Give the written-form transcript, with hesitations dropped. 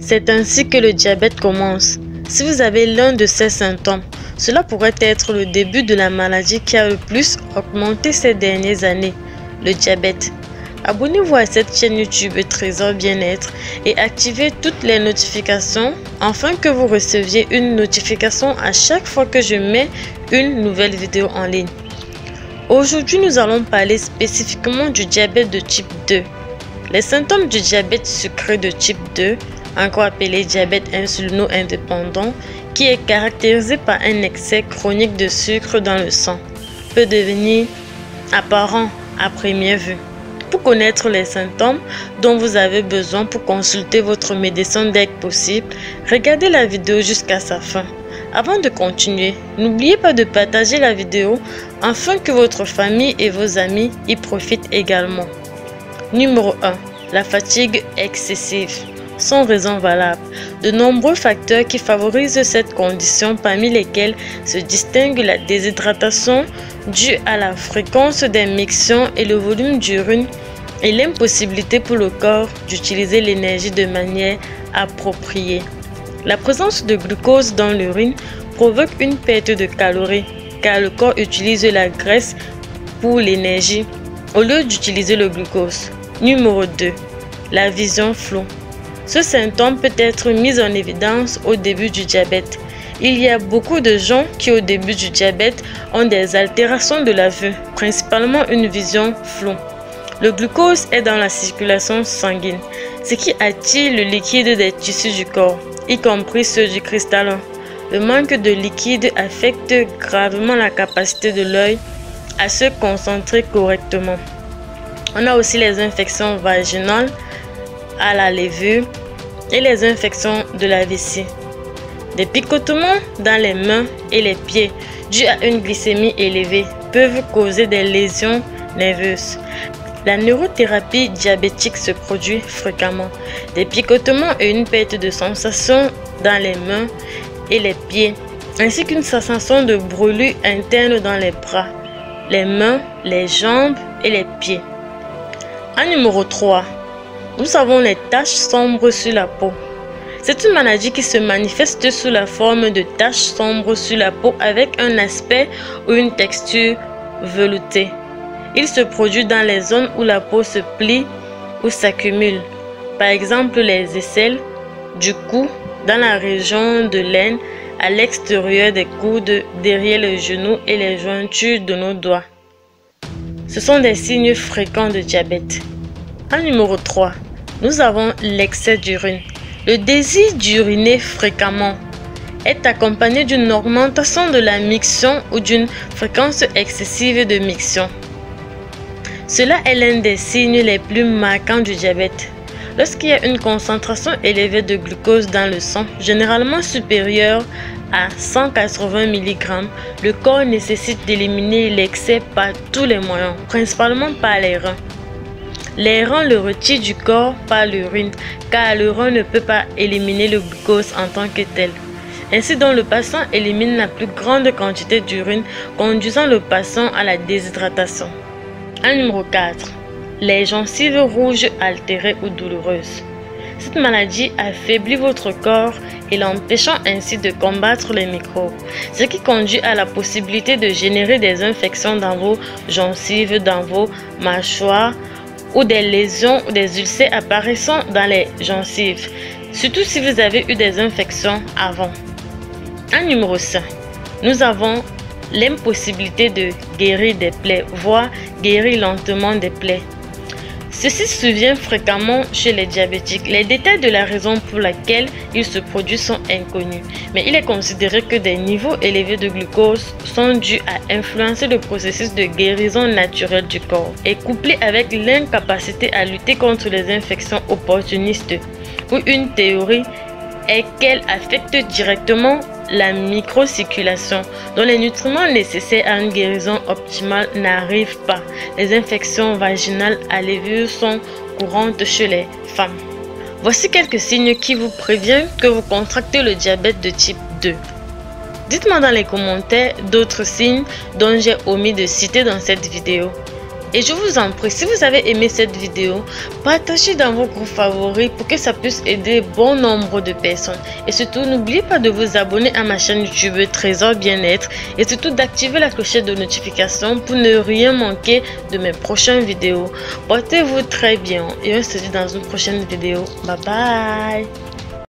C'est ainsi que le diabète commence. Si vous avez l'un de ces symptômes, cela pourrait être le début de la maladie qui a le plus augmenté ces dernières années, le diabète. Abonnez-vous à cette chaîne YouTube Trésor Bien-être et activez toutes les notifications afin que vous receviez une notification à chaque fois que je mets une nouvelle vidéo en ligne. Aujourd'hui, nous allons parler spécifiquement du diabète de type 2. Les symptômes du diabète sucré de type 2, encore appelé diabète insulino-indépendant, qui est caractérisé par un excès chronique de sucre dans le sang, peut devenir apparent à première vue. Pour connaître les symptômes dont vous avez besoin pour consulter votre médecin dès que possible, regardez la vidéo jusqu'à sa fin. Avant de continuer, n'oubliez pas de partager la vidéo afin que votre famille et vos amis y profitent également. Numéro 1. La fatigue excessive. Sans raison valable. De nombreux facteurs qui favorisent cette condition, parmi lesquels se distinguent la déshydratation due à la fréquence des mictions et le volume d'urine et l'impossibilité pour le corps d'utiliser l'énergie de manière appropriée. La présence de glucose dans l'urine provoque une perte de calories car le corps utilise la graisse pour l'énergie au lieu d'utiliser le glucose. Numéro 2. La vision floue. Ce symptôme peut être mis en évidence au début du diabète. Il y a beaucoup de gens qui au début du diabète ont des altérations de la vue, principalement une vision floue. Le glucose est dans la circulation sanguine, ce qui attire le liquide des tissus du corps, y compris ceux du cristallin. Le manque de liquide affecte gravement la capacité de l'œil à se concentrer correctement. On a aussi les infections vaginales, à la levure et les infections de la vessie. Des picotements dans les mains et les pieds dus à une glycémie élevée peuvent causer des lésions nerveuses. La neurothérapie diabétique se produit fréquemment. Des picotements et une perte de sensation dans les mains et les pieds, ainsi qu'une sensation de brûlure interne dans les bras, les mains, les jambes et les pieds. En numéro 3, nous avons les taches sombres sur la peau. C'est une maladie qui se manifeste sous la forme de taches sombres sur la peau avec un aspect ou une texture veloutée. Il se produit dans les zones où la peau se plie ou s'accumule, par exemple les aisselles, du cou, dans la région de l'aine, à l'extérieur des coudes, derrière les genoux et les jointures de nos doigts. Ce sont des signes fréquents de diabète. En numéro 3, nous avons l'excès d'urine. Le désir d'uriner fréquemment est accompagné d'une augmentation de la miction ou d'une fréquence excessive de miction. Cela est l'un des signes les plus marquants du diabète. Lorsqu'il y a une concentration élevée de glucose dans le sang, généralement supérieure à 180 mg, le corps nécessite d'éliminer l'excès par tous les moyens, principalement par les reins. Les reins le retirent du corps par l'urine, car le rein ne peut pas éliminer le glucose en tant que tel. Ainsi donc le patient élimine la plus grande quantité d'urine, conduisant le patient à la déshydratation. En numéro 4. Les gencives rouges altérées ou douloureuses. Cette maladie affaiblit votre corps et l'empêchant ainsi de combattre les microbes, ce qui conduit à la possibilité de générer des infections dans vos gencives, dans vos mâchoires, ou des lésions ou des ulcères apparaissant dans les gencives, surtout si vous avez eu des infections avant. En numéro 5, nous avons l'impossibilité de guérir des plaies, voire guérir lentement des plaies. Ceci survient fréquemment chez les diabétiques. Les détails de la raison pour laquelle il se produit sont inconnus, mais il est considéré que des niveaux élevés de glucose sont dus à influencer le processus de guérison naturelle du corps et couplé avec l'incapacité à lutter contre les infections opportunistes, où une théorie est qu'elle affecte directement la microcirculation, dont les nutriments nécessaires à une guérison optimale n'arrivent pas. Les infections vaginales à levure sont courantes chez les femmes. Voici quelques signes qui vous préviennent que vous contractez le diabète de type 2. Dites-moi dans les commentaires d'autres signes dont j'ai omis de citer dans cette vidéo. Et je vous en prie, si vous avez aimé cette vidéo, partagez dans vos groupes favoris pour que ça puisse aider bon nombre de personnes. Et surtout, n'oubliez pas de vous abonner à ma chaîne YouTube Trésor Bien-être et surtout d'activer la clochette de notification pour ne rien manquer de mes prochaines vidéos. Portez-vous très bien et on se dit dans une prochaine vidéo. Bye bye!